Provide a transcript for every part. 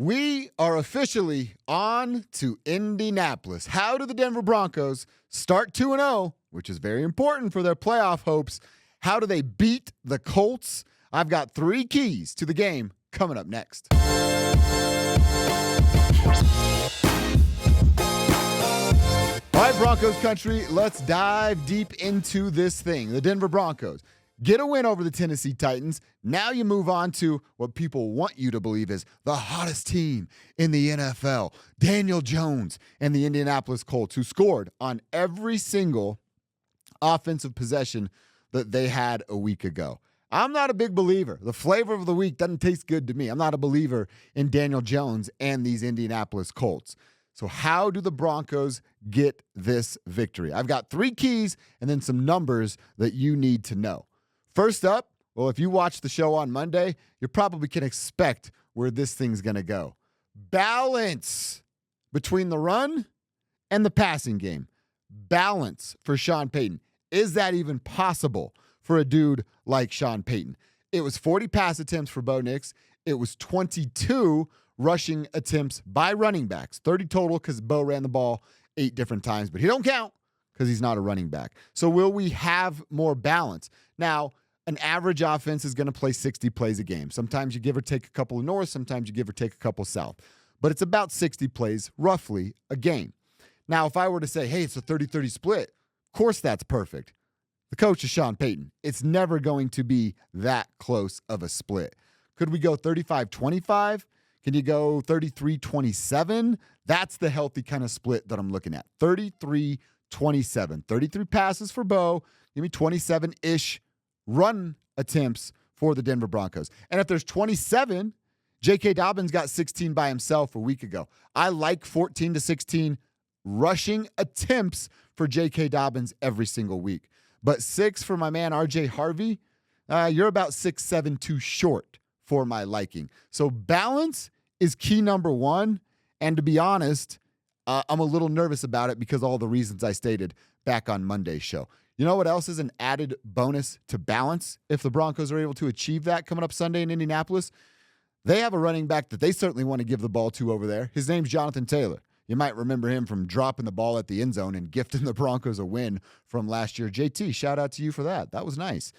We are officially on to Indianapolis. How do the Denver Broncos start 2-0, which is very important for their playoff hopes? How do they beat the Colts? I've got 3 keys to the game coming up next. All right, Broncos country, let's dive deep into this thing. The Denver Broncos get a win over the Tennessee Titans. Now you move on to what people want you to believe is the hottest team in the NFL, Daniel Jones and the Indianapolis Colts, who scored on every single offensive possession that they had a week ago. I'm not a big believer. The flavor of the week doesn't taste good to me. I'm not a believer in Daniel Jones and these Indianapolis Colts. So how do the Broncos get this victory? I've got 3 keys and then some numbers that you need to know. First up, well, if you watch the show on Monday, you probably can expect where this thing's going to go. Balance between the run and the passing game. Balance for Sean Payton. Is that even possible for a dude like Sean Payton? It was 40 pass attempts for Bo Nix. It was 22 rushing attempts by running backs. 30 total because Bo ran the ball 8 different times, but he don't count because he's not a running back. So will we have more balance? Now, an average offense is going to play 60 plays a game. Sometimes you give or take a couple of north, sometimes you give or take a couple south. But it's about 60 plays roughly a game. Now, if I were to say, hey, it's a 30-30 split, of course that's perfect. The coach is Sean Payton. It's never going to be that close of a split. Could we go 35-25? Can you go 33-27? That's the healthy kind of split that I'm looking at. 33-27. 33 passes for Bo. Give me 27-ish run attempts for the Denver Broncos. And if there's 27, J.K. Dobbins got 16 by himself a week ago. I like 14-16 rushing attempts for J.K. Dobbins every single week. But 6 for my man R.J. Harvey, you're about 6'7" too short for my liking. So balance is key number 1. And to be honest, I'm a little nervous about it because of all the reasons I stated back on Monday's show. You know what else is an added bonus to balance if the Broncos are able to achieve that coming up Sunday in Indianapolis? They have a running back that they certainly want to give the ball to over there. His name's Jonathan Taylor. You might remember him from dropping the ball at the end zone and gifting the Broncos a win from last year. JT, shout out to you for that. That was nice.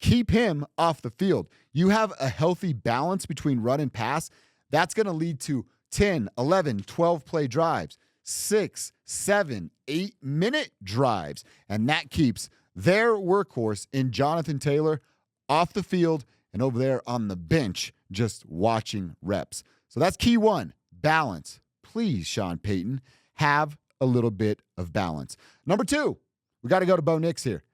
Keep him off the field. You have a healthy balance between run and pass. That's going to lead to 10, 11, 12 play drives, 6, 7, 8-minute drives. And that keeps their workhorse in Jonathan Taylor off the field and over there on the bench just watching reps. So that's key 1, balance. Please, Sean Payton, have a little bit of balance. Number 2, we got to go to Bo Nix here.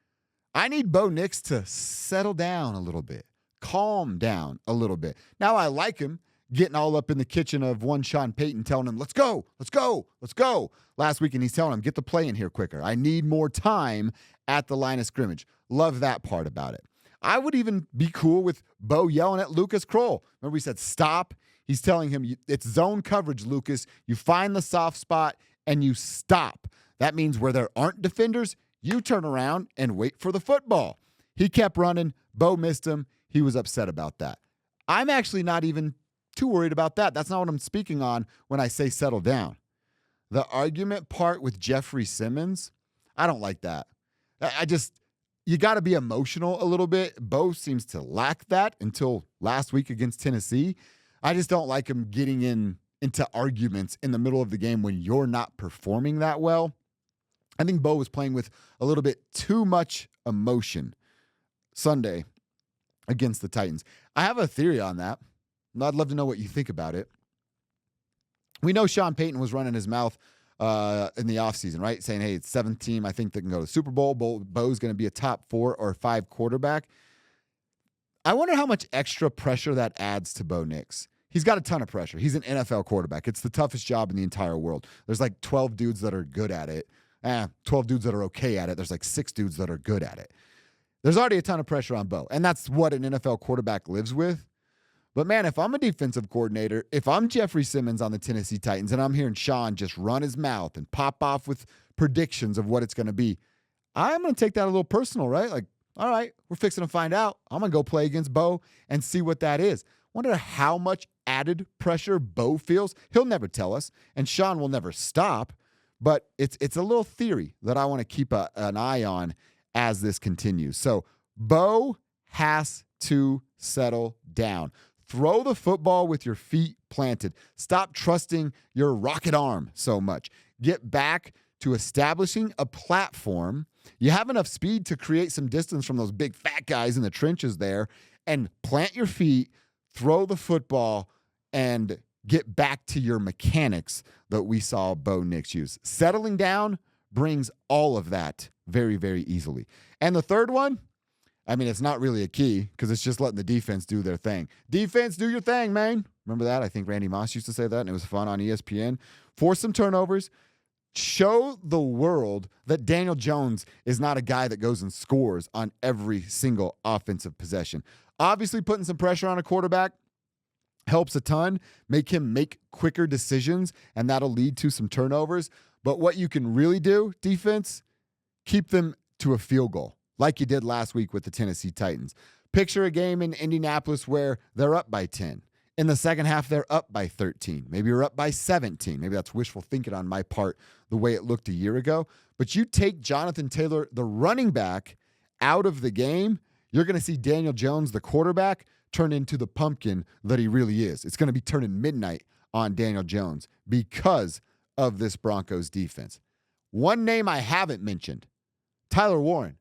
I need Bo Nix to settle down a little bit, calm down a little bit. Now, I like him getting all up in the kitchen of one Sean Payton, telling him, let's go, let's go, let's go. Last week, and he's telling him, get the play in here quicker. I need more time at the line of scrimmage. Love that part about it. I would even be cool with Bo yelling at Lucas Kroll. Remember we said stop? He's telling him, it's zone coverage, Lucas. You find the soft spot and you stop. That means where there aren't defenders, you turn around and wait for the football. He kept running. Bo missed him. He was upset about that. I'm actually not even too worried about that. That's not what I'm speaking on when I say settle down. The argument part with Jeffrey Simmons, I don't like that. You got to be emotional a little bit. Bo seems to lack that until last week against Tennessee. I just don't like him getting into arguments in the middle of the game when you're not performing that well. I think Bo was playing with a little bit too much emotion Sunday against the Titans. I have a theory on that. I'd love to know what you think about it. We know Sean Payton was running his mouth in the offseason, right? Saying, hey, it's 7th team, I think, that can go to the Super Bowl. Bo's going to be a top 4 or 5 quarterback. I wonder how much extra pressure that adds to Bo Nix. He's got a ton of pressure. He's an NFL quarterback. It's the toughest job in the entire world. There's like 12 dudes that are good at it. 12 dudes that are okay at it. There's like 6 dudes that are good at it. There's already a ton of pressure on Bo, and that's what an NFL quarterback lives with. But, man, if I'm a defensive coordinator, if I'm Jeffrey Simmons on the Tennessee Titans and I'm hearing Sean just run his mouth and pop off with predictions of what it's going to be, I'm going to take that a little personal, right? Like, all right, we're fixing to find out. I'm going to go play against Bo and see what that is. Wonder how much added pressure Bo feels. He'll never tell us, and Sean will never stop, but it's a little theory that I want to keep an eye on as this continues. So Bo has to settle down. Throw the football with your feet planted. Stop trusting your rocket arm so much. Get back to establishing a platform. You have enough speed to create some distance from those big fat guys in the trenches there, and plant your feet, throw the football, and get back to your mechanics that we saw Bo Nix use. Settling down brings all of that very, very easily. And the third one, I mean, it's not really a key because it's just letting the defense do their thing. Defense, do your thing, man. Remember that? I think Randy Moss used to say that, and it was fun on ESPN. Force some turnovers. Show the world that Daniel Jones is not a guy that goes and scores on every single offensive possession. Obviously, putting some pressure on a quarterback helps a ton. Make him make quicker decisions, and that'll lead to some turnovers. But what you can really do, defense, keep them to a field goal, like you did last week with the Tennessee Titans. Picture a game in Indianapolis where they're up by 10. In the second half, they're up by 13. Maybe you're up by 17. Maybe that's wishful thinking on my part, the way it looked a year ago. But you take Jonathan Taylor, the running back, out of the game, you're going to see Daniel Jones, the quarterback, turn into the pumpkin that he really is. It's going to be turning midnight on Daniel Jones because of this Broncos defense. One name I haven't mentioned, Tyler Warren.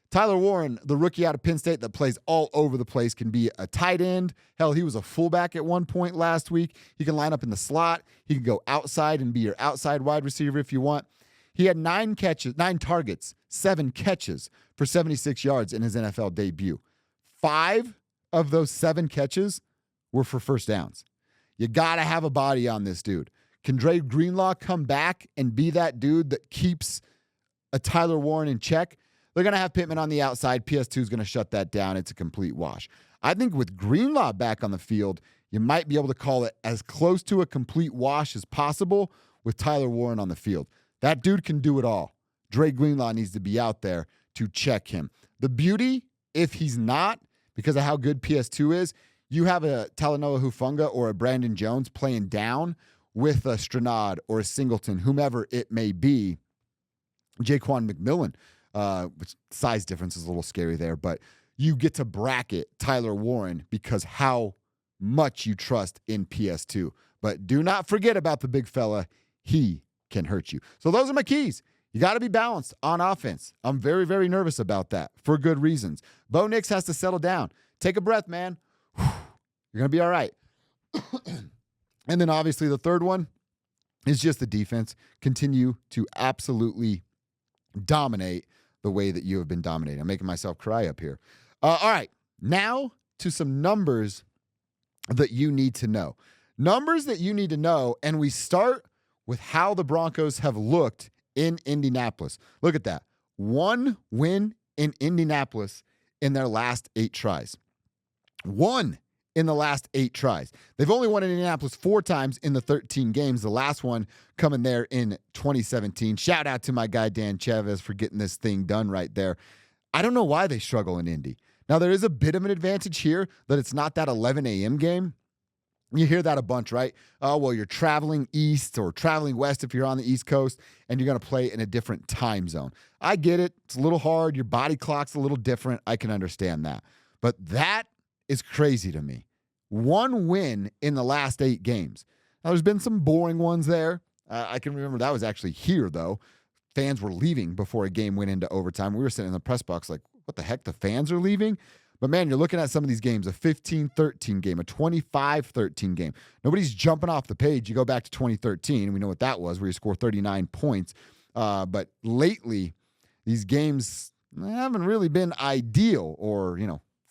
Tyler Warren, the rookie out of Penn State that plays all over the place, can be a tight end. Hell, he was a fullback at one point last week. He can line up in the slot. He can go outside and be your outside wide receiver if you want. He had 9 targets, 7 catches for 76 yards in his NFL debut. 5 of those 7 catches were for first downs. You got to have a body on this dude. Can Dre Greenlaw come back and be that dude that keeps a Tyler Warren in check? They're going to have Pittman on the outside. PS2 is going to shut that down. It's a complete wash. I think with Greenlaw back on the field, you might be able to call it as close to a complete wash as possible with Tyler Warren on the field. That dude can do it all. Dre Greenlaw needs to be out there to check him. The beauty, if he's not, because of how good PS2 is, you have a Talanoa Hufanga or a Brandon Jones playing down with a Stranad or a Singleton, whomever it may be. Jaquan McMillan. Which size difference is a little scary there, but you get to bracket Tyler Warren because how much you trust in PS2. But do not forget about the big fella. He can hurt you. So those are my keys. You got to be balanced on offense. I'm very, very nervous about that for good reasons. Bo Nix has to settle down. Take a breath, man. You're going to be all right. And then obviously the third one is just the defense. Continue to absolutely dominate the way that you have been dominating. I'm making myself cry up here. All right, now to some numbers that you need to know. Numbers that you need to know, and we start with how the Broncos have looked in Indianapolis. Look at that. 1 win in Indianapolis in their last 8 tries. 1 in the last 8 tries. They've only won in Indianapolis 4 times in the 13 games. The last one coming there in 2017. Shout out to my guy Dan Chavez for getting this thing done right there. I don't know why they struggle in Indy. Now, there is a bit of an advantage here that it's not that 11 a.m. game. You hear that a bunch, right? Oh, well, you're traveling east or traveling west if you're on the East Coast, and you're going to play in a different time zone. I get it. It's a little hard. Your body clock's a little different. I can understand that. But that is crazy to me. 1 win in the last 8 games. Now, there's been some boring ones there. I can remember that was actually here, though. Fans were leaving before a game went into overtime. We were sitting in the press box like, what the heck? The fans are leaving? But, man, you're looking at some of these games, a 15-13 game, a 25-13 game. Nobody's jumping off the page. You go back to 2013, and we know what that was, where you score 39 points. But lately, these games haven't really been ideal or,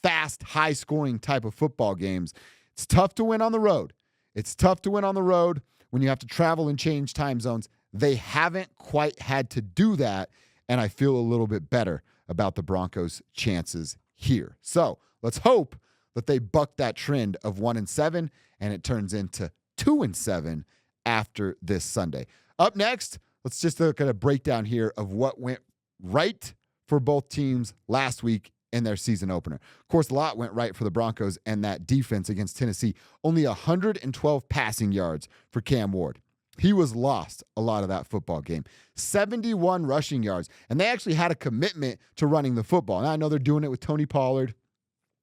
fast, high-scoring type of football games. It's tough to win on the road. It's tough to win on the road when you have to travel and change time zones. They haven't quite had to do that, and I feel a little bit better about the Broncos' chances here. So let's hope that they buck that trend of 1-7, and it turns into 2-7 after this Sunday. Up next, let's just look at a breakdown here of what went right for both teams last week in their season opener. Of course, a lot went right for the Broncos and that defense against Tennessee. Only 112 passing yards for Cam Ward. He was lost a lot of that football game. 71 rushing yards. And they actually had a commitment to running the football. Now, I know they're doing it with Tony Pollard.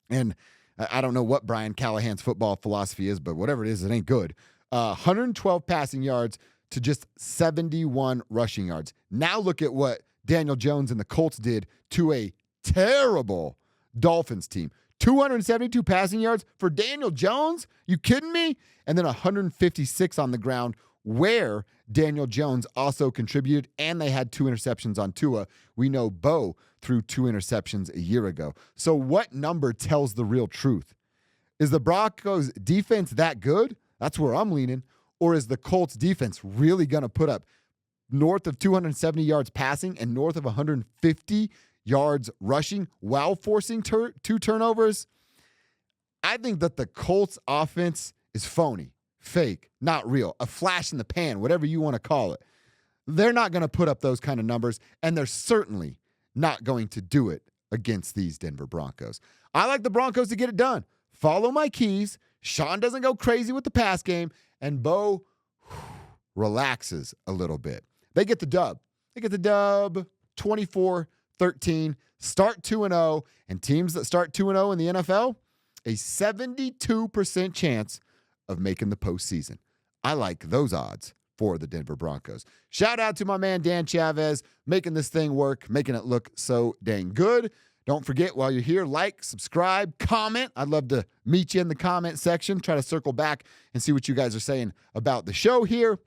And I don't know what Brian Callahan's football philosophy is, but whatever it is, it ain't good. 112 passing yards to just 71 rushing yards. Now look at what Daniel Jones and the Colts did to a terrible Dolphins team. 272 passing yards for Daniel Jones? You kidding me? And then 156 on the ground, where Daniel Jones also contributed, and they had 2 interceptions on Tua. We know Bo threw 2 interceptions a year ago. So what number tells the real truth? Is the Broncos defense that good? That's where I'm leaning. Or is the Colts defense really going to put up north of 270 yards passing and north of 150 yards rushing while forcing 2 turnovers? I think that the Colts offense is phony. Fake, not real, a flash in the pan, whatever you want to call it. They're not going to put up those kind of numbers, and they're certainly not going to do it against these Denver Broncos. I like the Broncos to get it done. Follow my keys. Sean doesn't go crazy with the pass game, and Bo relaxes a little bit. They get the dub. They get the dub 24-13, start 2-0, and teams that start 2-0 in the NFL, a 72% chance of making the postseason. I like those odds for the Denver Broncos. Shout out to my man Dan Chavez, making this thing work, making it look so dang good. Don't forget, while you're here, like, subscribe, comment. I'd love to meet you in the comment section, try to circle back and see what you guys are saying about the show here.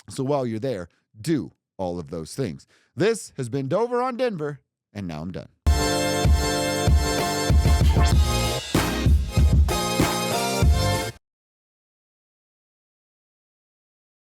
So while you're there, do all of those things. This has been Dover on Denver, and now I'm done.